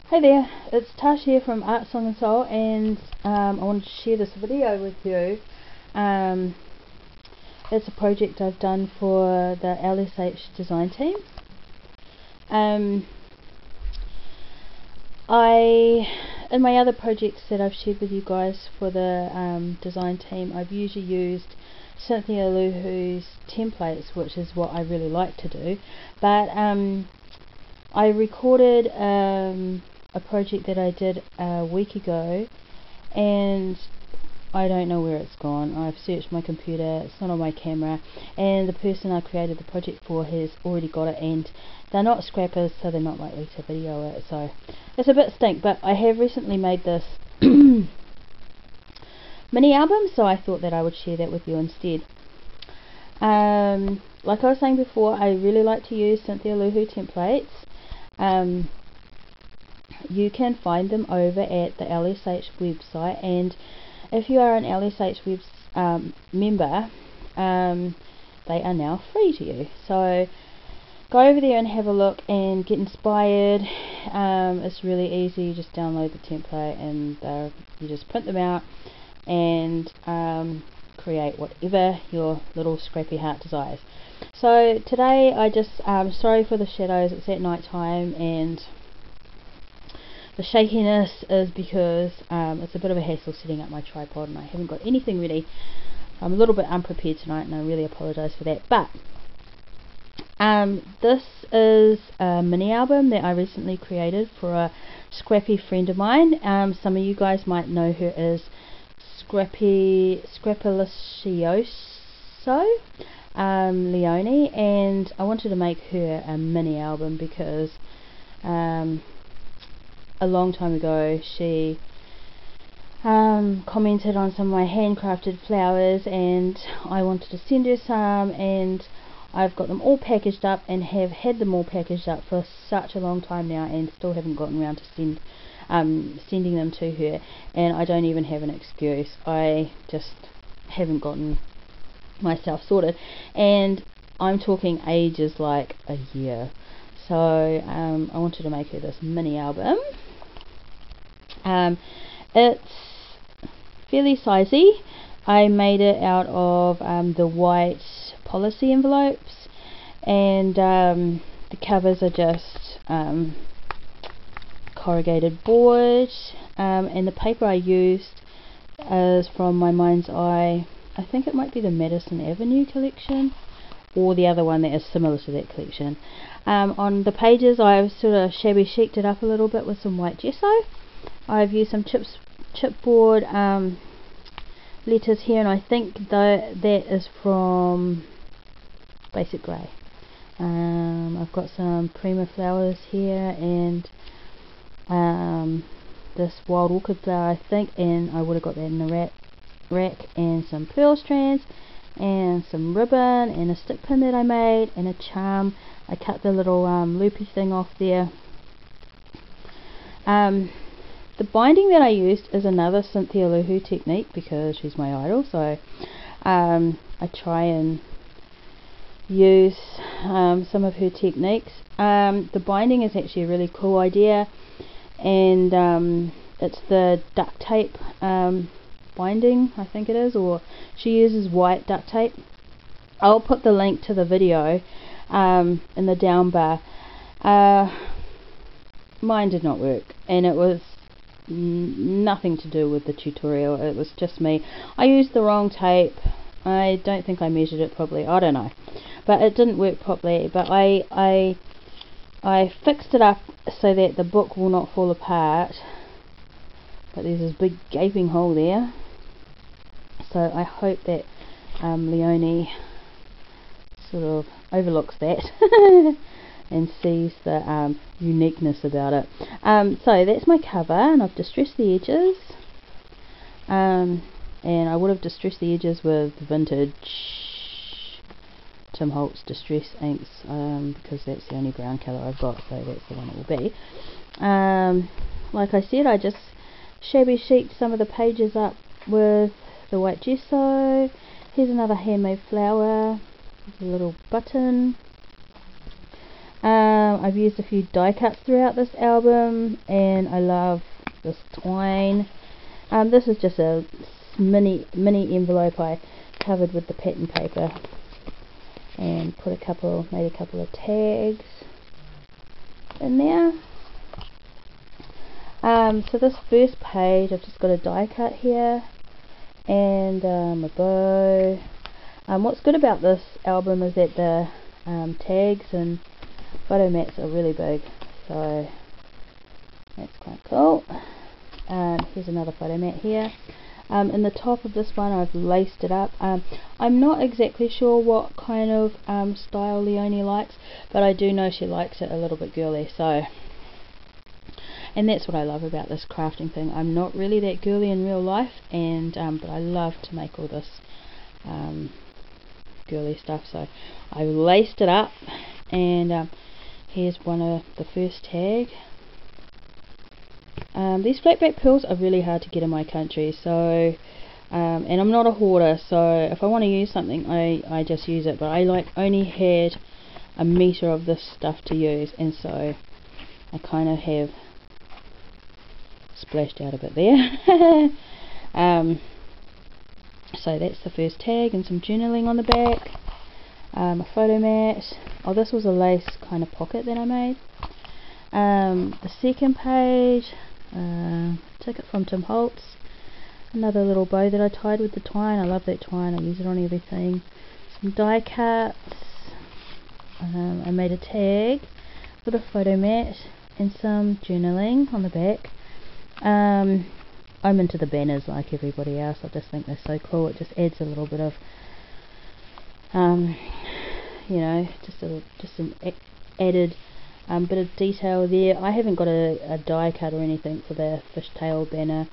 Hey there, it's Tash here from Art Song and Soul, and I wanted to share this video with you. It's a project I've done for the LSH design team. In my other projects that I've shared with you guys for the design team, I've usually used Cynthia Luhu's templates, which is what I really like to do, but I recorded a project that I did a week ago, and I don't know where it's gone. I've searched my computer, it's not on my camera, and the person I created the project for has already got it, and they're not scrappers, so they're not likely to video it, so it's a bit stink. But I have recently made this mini album, so I thought that I would share that with you instead. Like I was saying before, I really like to use Cynthia Luhu templates. You can find them over at the LSH website, and if you are an LSH member, they are now free to you. So go over there and have a look and get inspired. It's really easy. You just download the template and you just print them out and create whatever your little scrappy heart desires. So today I just sorry for the shadows, it's at night time, and the shakiness is because it's a bit of a hassle setting up my tripod and I haven't got anything ready. I'm a little bit unprepared tonight and I really apologise for that. But this is a mini album that I recently created for a scrappy friend of mine. Some of you guys might know her as Scrappalicious Leonie, and I wanted to make her a mini album because a long time ago she commented on some of my handcrafted flowers, and I wanted to send her some, and I've got them all packaged up and have had them all packaged up for such a long time now and still haven't gotten around to sending them to her, and I don't even have an excuse. I just haven't gotten myself sorted, and I'm talking ages, like a year. So I wanted to make her this mini album. It's fairly sizey. I made it out of the white policy envelopes, and the covers are just corrugated board, and the paper I used is from my mind's eye. I think it might be the Madison Avenue collection, or the other one that is similar to that collection. On the pages I've sort of shabby chic it up a little bit with some white gesso. I've used some chipboard letters here, and I think that is from Basic Grey. I've got some Prima flowers here, and this wild orchid flower, I think, and I would have got that in the rack, and some pearl strands, and some ribbon, and a stick pin that I made, and a charm. I cut the little loopy thing off there. The binding that I used is another Cynthia Luhu technique because she's my idol, so I try and use some of her techniques. The binding is actually a really cool idea, and it's the duct tape binding, I think it is, or she uses white duct tape. I'll put the link to the video in the down bar. Mine did not work, and it was nothing to do with the tutorial. It was just me. I used the wrong tape. I don't think I measured it properly. I don't know, but it didn't work properly. But I fixed it up so that the book will not fall apart. But there's this big gaping hole there, so I hope that Leonie sort of overlooks that and sees the uniqueness about it. So that's my cover, and I've distressed the edges, and I would have distressed the edges with vintage Tim Holtz distress inks, because that's the only brown colour I've got, so that's the one it will be. Like I said, I just shabby chic some of the pages up with the white gesso. Here's another handmade flower, a little button. I've used a few die cuts throughout this album, and I love this twine. This is just a mini envelope I covered with the pattern paper and made a couple of tags in there. So this first page, I've just got a die cut here and a bow. What's good about this album is that the tags and photo mats are really big, so that's quite cool. Here's another photo mat here. In the top of this one I've laced it up. I'm not exactly sure what kind of style Leonie likes, but I do know she likes it a little bit girly, so, and that's what I love about this crafting thing. I'm not really that girly in real life, and but I love to make all this girly stuff, so I laced it up, and here's the first tag. These flatback pearls are really hard to get in my country, so and I'm not a hoarder, so if I want to use something I just use it, but I only had a meter of this stuff to use, and so I kind of have splashed out a bit there. So that's the first tag, and some journaling on the back, a photo mat. Oh, this was a lace kind of pocket that I made. The second page, ticket from Tim Holtz, another little bow that I tied with the twine. I love that twine, I use it on everything. Some die cuts, I made a tag with a photo mat and some journaling on the back. I'm into the banners like everybody else. I just think they're so cool. It just adds a little bit of you know, just an added bit of detail there. I haven't got a die cut or anything for the fishtail banner.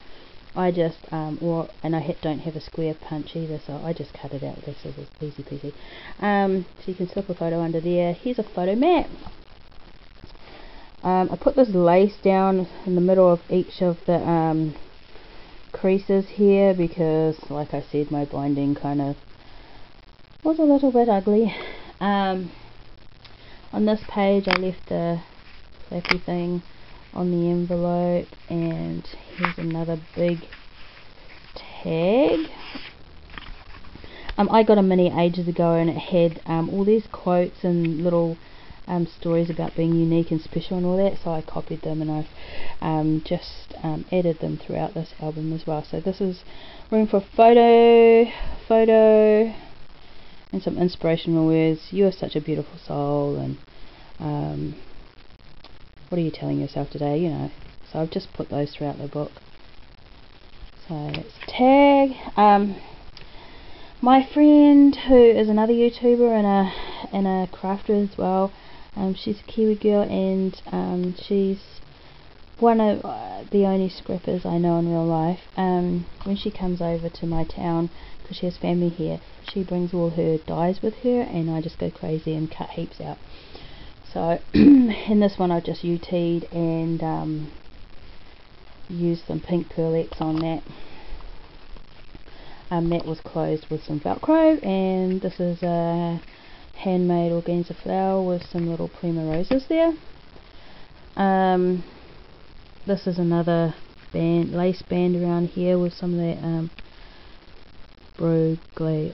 I just and I don't have a square punch either, so I just cut it out with scissors, easy peasy. So you can slip a photo under there. Here's a photo mat. I put this lace down in the middle of each of the creases here because, like I said, my binding kind of was a little bit ugly. On this page I left the flappy thing on the envelope, and here's another big tag. I got a mini ages ago, and it had all these quotes and little stories about being unique and special and all that, so I copied them, and I've just added them throughout this album as well. So this is room for photo, and some inspirational words. You are such a beautiful soul, and what are you telling yourself today, you know. So I've just put those throughout the book. So that's a tag. My friend, who is another YouTuber and a crafter as well, she's a Kiwi girl, and she's one of the only scrappers I know in real life. When she comes over to my town, because she has family here, she brings all her dyes with her, and I just go crazy and cut heaps out. So in this one I just UT'd and used some pink Pearl X on that. That was closed with some Velcro, and this is a handmade organza flower with some little prima roses there. This is another lace band around here with some of that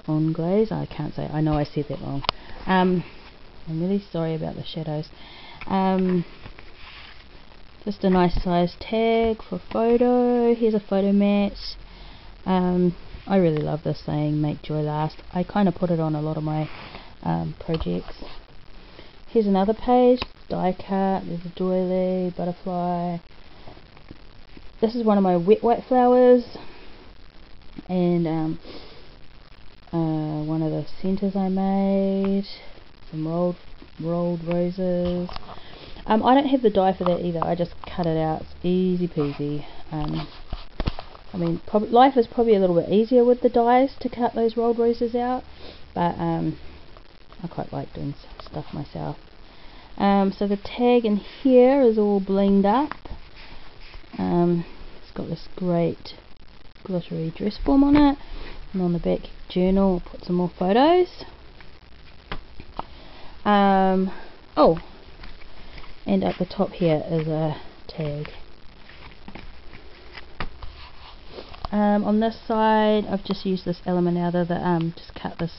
on glaze. I can't say, I know I said that wrong. I'm really sorry about the shadows. Just a nice size tag for photo. Here's a photo mat. I really love this saying, make joy last. I kind of put it on a lot of my projects. Here's another page, die cut. There's a doily, butterfly. This is one of my wet white flowers, and one of the centers I made. Some rolled roses. I don't have the die for that either. I just cut it out. It's easy peasy. I mean, life is probably a little bit easier with the dies to cut those rolled roses out, but I quite like doing stuff myself. So the tag in here is all blinged up. It's got this great glittery dress form on it, and on the back journal I'll put some more photos. Oh, and up the top here is a tag. On this side I've just used this element out of the just cut this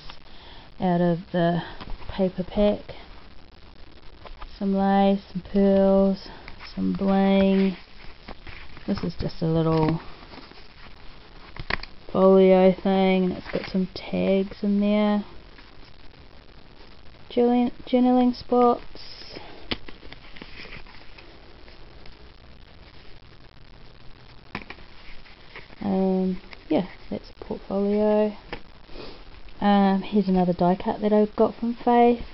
out of the paper pack. Some lace, some pearls, some bling. This is just a little folio thing, and it's got some tags in there. Journaling spots. Yeah, that's a portfolio. Here's another die cut that I got from Faith.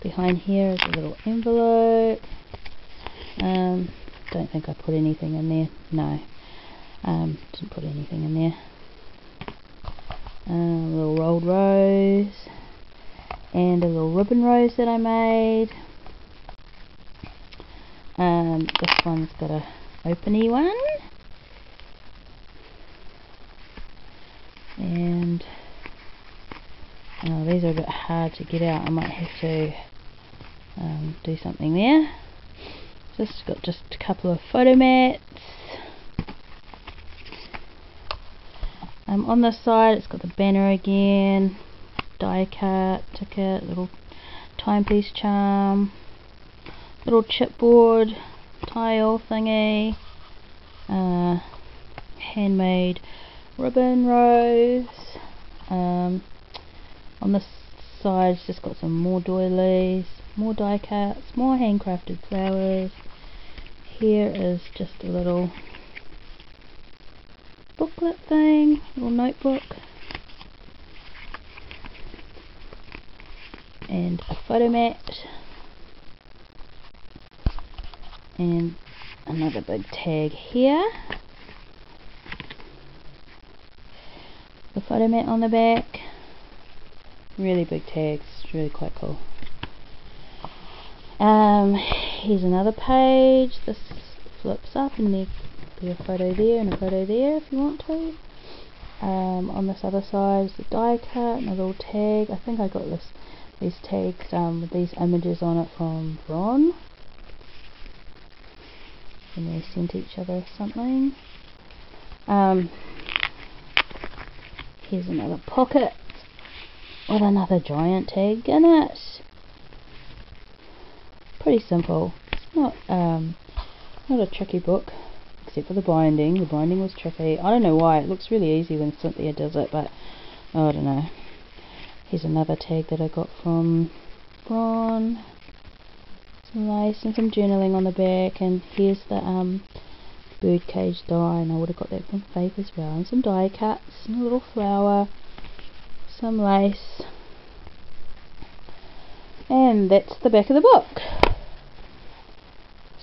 Behind here is a little envelope. Don't think I put anything in there. No, didn't put anything in there. A little rolled rose and a little ribbon rose that I made. This one's got a openy one, and these are a bit hard to get out. I might have to do something there. Just got just a couple of photo mats. On this side it's got the banner again, die cut, ticket, little timepiece charm, little chipboard tile thingy, handmade ribbon rose. On this side it's just got some more doilies, more die cuts, more handcrafted flowers. Here is just a little booklet thing, little notebook, and a photo mat, and another big tag here, the photo mat on the back. Really big tags, it's really quite cool. Here's another page. This flips up and there'll be a photo there and a photo there if you want to. On this other side is the die cut and a little tag. I think I got these tags with these images on it from Ron, and they sent each other something. Here's another pocket with another giant tag in it. Pretty simple. It's not a tricky book, except for the binding. The binding was tricky. I don't know why. It looks really easy when Cynthia does it, but I don't know. Here's another tag that I got from Ron. Some lace and some journaling on the back, and here's the birdcage die, and I would have got that from Faith as well. And some die cuts, and a little flower, some lace, and that's the back of the book.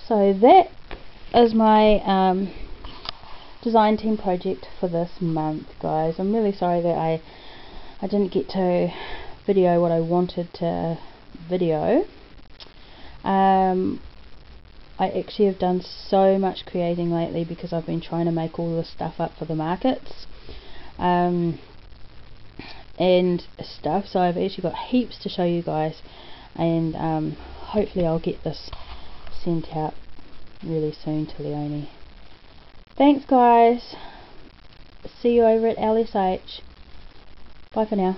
So that is my design team project for this month, guys. I'm really sorry that I didn't get to video what I wanted to video. I actually have done so much creating lately because I've been trying to make all this stuff up for the markets and stuff, so I've actually got heaps to show you guys, and hopefully I'll get this sent out really soon to Leonie. Thanks guys, see you over at LSH. Bye for now.